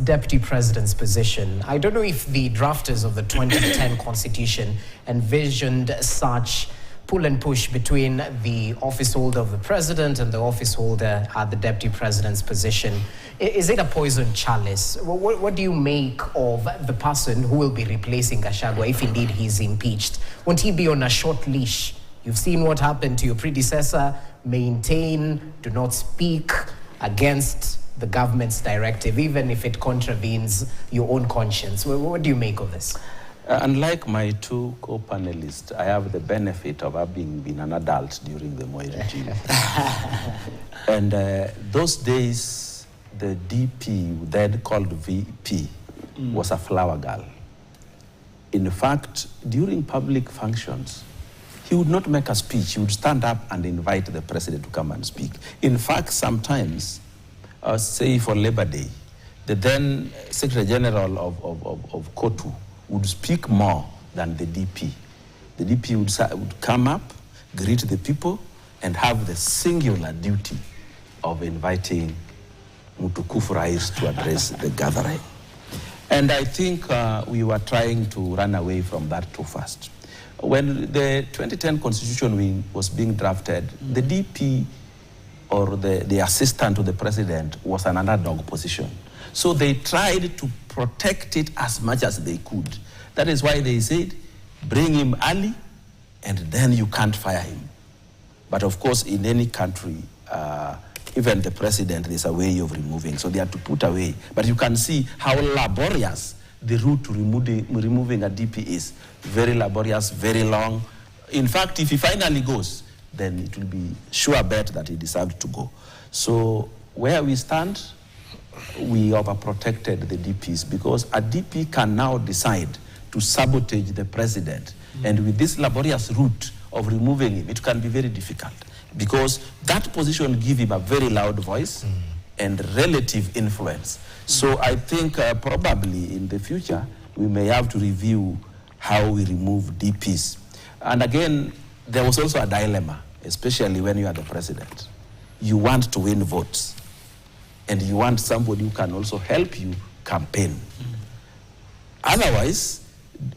deputy president's position, I don't know if the drafters of the 2010 constitution envisioned such pull and push between the office holder of the president and the office holder at the deputy president's position. Is it a poison chalice? What do you make of the person who will be replacing Gachagua if indeed he's impeached? Won't he be on a short leash? You've seen what happened to your predecessor. Maintain, do not speak against the government's directive, even if it contravenes your own conscience. What do you make of this? Unlike my two co-panelists, I have the benefit of having been an adult during the Moi regime. And those days, the DP, then called VP, was a flower girl. In fact, during public functions, he would not make a speech. He would stand up and invite the president to come and speak. In fact, sometimes, say for Labor Day, the then Secretary General of COTU would speak more than the DP. The DP would come up, greet the people, and have the singular duty of inviting Mutukufu Rais to address the gathering. And I think we were trying to run away from that too fast. When the 2010 constitution was being drafted, the DP or the assistant to the president was an underdog position. So they tried to protect it as much as they could. That is why they said, bring him early, and then you can't fire him. But of course, in any country, even the president, there's a way of removing. So they had to put away. But you can see how laborious the route to removing a DP is. Very laborious, very long. In fact, if he finally goes, then it will be sure bet that he deserved to go. So where we stand, we overprotected the DPs because a DP can now decide to sabotage the president. And with this laborious route of removing him, it can be very difficult because that position gives him a very loud voice and relative influence. So I think probably in the future, we may have to review how we remove DPs. And again, there was also a dilemma, especially when you are the president. You want to win votes, and you want somebody who can also help you campaign. Otherwise,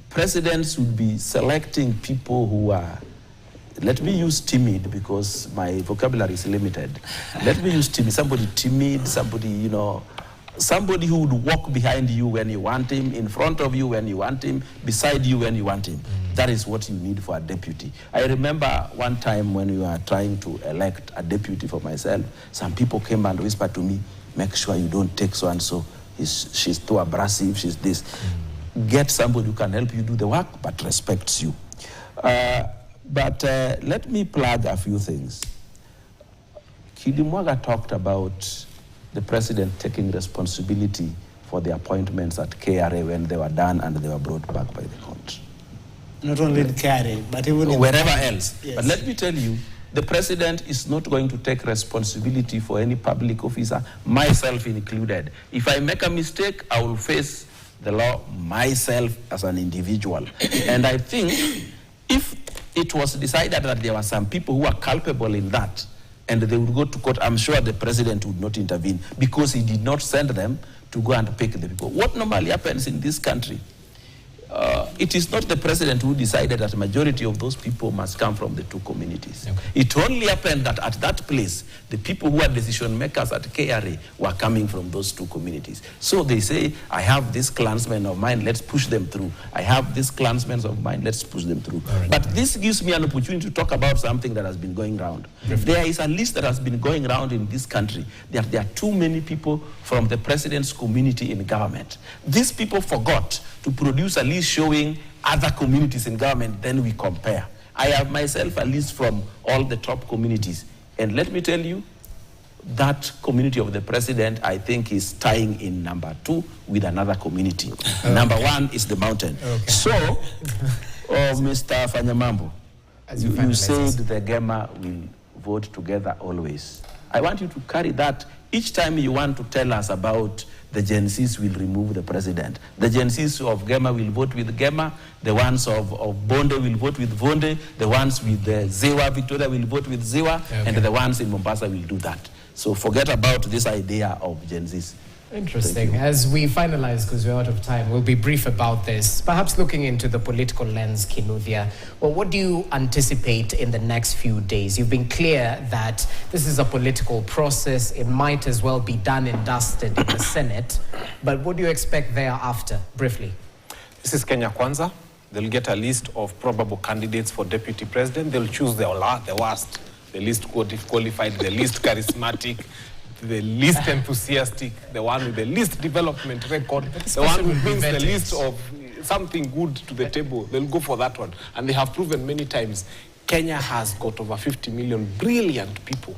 presidents would be selecting people who are, let me use timid because my vocabulary is limited. Let me use timid, somebody, you know, somebody who would walk behind you when you want him, in front of you when you want him, beside you when you want him. That is what you need for a deputy. I remember one time when we were trying to elect a deputy for myself, some people came and whispered to me, make sure you don't take so-and-so. She's too abrasive, she's this. Get somebody who can help you do the work, but respects you. But let me plug a few things. Kidimwaga talked about the president taking responsibility for the appointments at KRA when they were done and they were brought back by the court. Not only in KRA, but even wherever else. Yes. But let me tell you, the president is not going to take responsibility for any public officer, myself included. If I make a mistake, I will face the law myself as an individual. And I think if it was decided that there were some people who are culpable in that, and they would go to court, I'm sure the president would not intervene because he did not send them to go and pick the people. What normally happens in this country, it is not the president who decided that the majority of those people must come from the two communities. Okay. It only happened that at that place, the people who are decision makers at KRA were coming from those two communities. So they say, I have this clansmen of mine, let's push them through. I have this clansmen of mine, let's push them through. Right. But this gives me an opportunity to talk about something that has been going around. There is a list that has been going around in this country that there are too many people from the president's community in government. These people forgot to produce a list showing other communities in government, then we compare. I have myself a list from all the top communities. And let me tell you, that community of the president, I think, is tying in number 2 with another community. Okay. Number 1 is the mountain. Okay. So, Mr. Fanyamambo, you said the Gema will vote together always. I want you to carry that each time you want to tell us about the Gen Zs will remove the president. The Gen Zs of Gema will vote with Gema, the ones of Bonde will vote with Bonde, the ones with Zewa, Victoria will vote with Zewa, and the ones in Mombasa will do that. So forget about this idea of Gen Zs. Interesting. As we finalize, because we're out of time, we'll be brief about this. Perhaps looking into the political lens, Kinuthia, well, what do you anticipate in the next few days? You've been clear that this is a political process. It might as well be done and dusted in the Senate. But what do you expect thereafter, briefly? This is Kenya Kwanza. They'll get a list of probable candidates for deputy president. They'll choose the worst, the least qualified, the least charismatic, the least enthusiastic, the one with the least development record, the one who brings the least of something good to the table. They'll go for that one. And they have proven many times Kenya has got over 50 million brilliant people.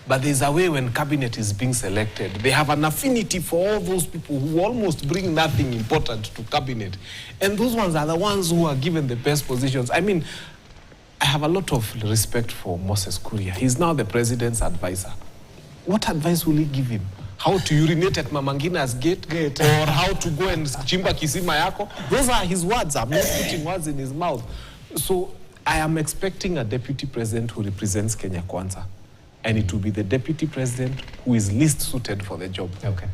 But there's a way when cabinet is being selected, they have an affinity for all those people who almost bring nothing important to cabinet. And those ones are the ones who are given the best positions. I mean, I have a lot of respect for Moses Kuria. He's now the president's advisor. What advice will he give him? How to urinate at Mama Ngina's gate? Or how to go and chimba kisima yako? Those are his words. I'm not putting words in his mouth. So I am expecting a deputy president who represents Kenya Kwanza. And it will be the deputy president who is least suited for the job. Okay.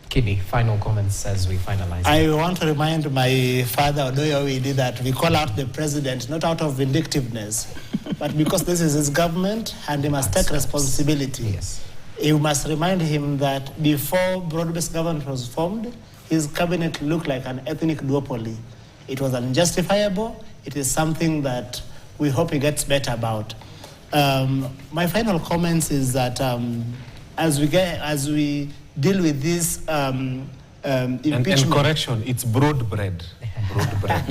Kiddy, final comments as we finalize. I want to remind my father, Odoyo Widi, that we call out the president not out of vindictiveness, but because this is his government and he must take responsibility. Yes. You must remind him that before broad-based government was formed, his cabinet looked like an ethnic duopoly. It was unjustifiable. It is something that we hope he gets better about. My final comments is that as we deal with this impeachment. And correction, it's broad bread. Broad bread.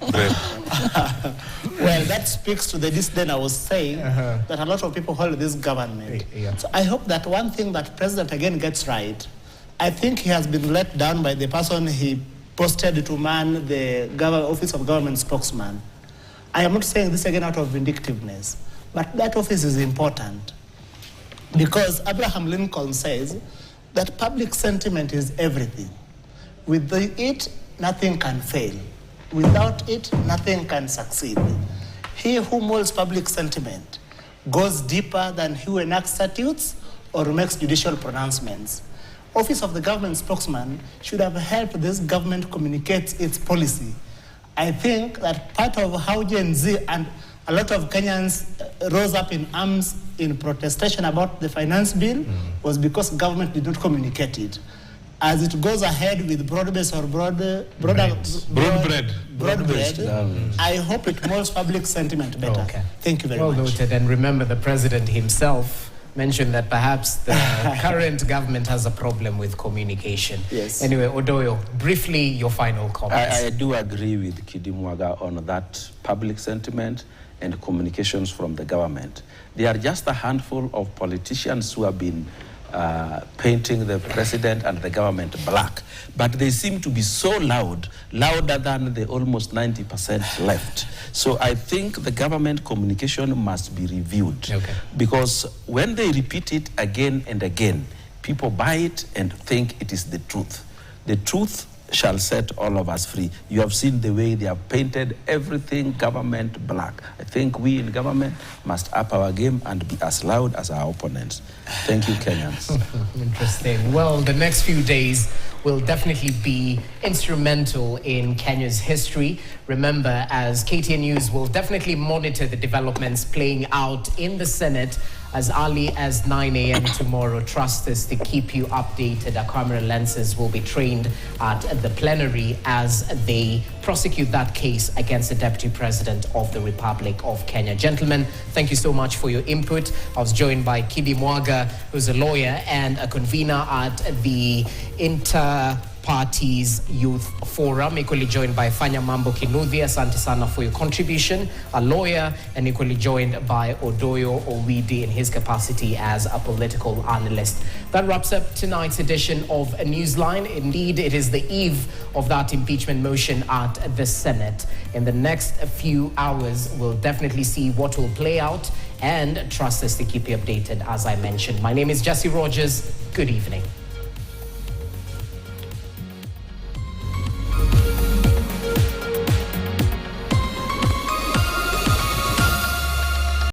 Bread. Well, that speaks to the disdain I was saying that a lot of people hold this government. Yeah. So I hope that one thing that President again gets right, I think he has been let down by the person he posted to man the office of government spokesman. I am not saying this again out of vindictiveness, but that office is important. Because Abraham Lincoln says that public sentiment is everything. With it, nothing can fail. Without it, nothing can succeed. He who molds public sentiment goes deeper than he who enacts statutes or makes judicial pronouncements. Office of the government spokesman should have helped this government communicate its policy. I think that part of how Gen Z and a lot of Kenyans rose up in arms in protestation about the finance bill was because government did not communicate it. As it goes ahead with broad-based or broad bread, I hope it molds public sentiment better. Okay. Thank you very much. Well noted. And remember, the president himself mentioned that perhaps the current government has a problem with communication. Yes. Anyway, Odoyo, briefly, your final comments. I do agree with Kidimwaga on that public sentiment and communications from the government. There are just a handful of politicians who have been painting the president and the government black, but they seem to be so loud, louder than the almost 90% left. So I think the government communication must be reviewed, because when they repeat it again and again, people buy it and think it is the truth. The truth shall set all of us free. You have seen the way they have painted everything government black. I think we in government must up our game and be as loud as our opponents. Thank you, Kenyans. Interesting. Well, the next few days will definitely be instrumental in Kenya's history. Remember, as KTN News will definitely monitor the developments playing out in the Senate as early as 9 a.m. tomorrow. Trust us to keep you updated. Our camera lenses will be trained at the plenary as they prosecute that case against the Deputy President of the Republic of Kenya. Gentlemen, thank you so much for your input. I was joined by Kidi Mwaga, who's a lawyer and a convener at the Parties Youth Forum, equally joined by Fanya Mambo Kinuthia. Asante sana for your contribution, a lawyer, and equally joined by Odoyo Owidi in his capacity as a political analyst. That wraps up tonight's edition of Newsline. Indeed, it is the eve of that impeachment motion at the Senate. In the next few hours, we'll definitely see what will play out, and trust us to keep you updated, as I mentioned. My name is Jesse Rogers. Good evening.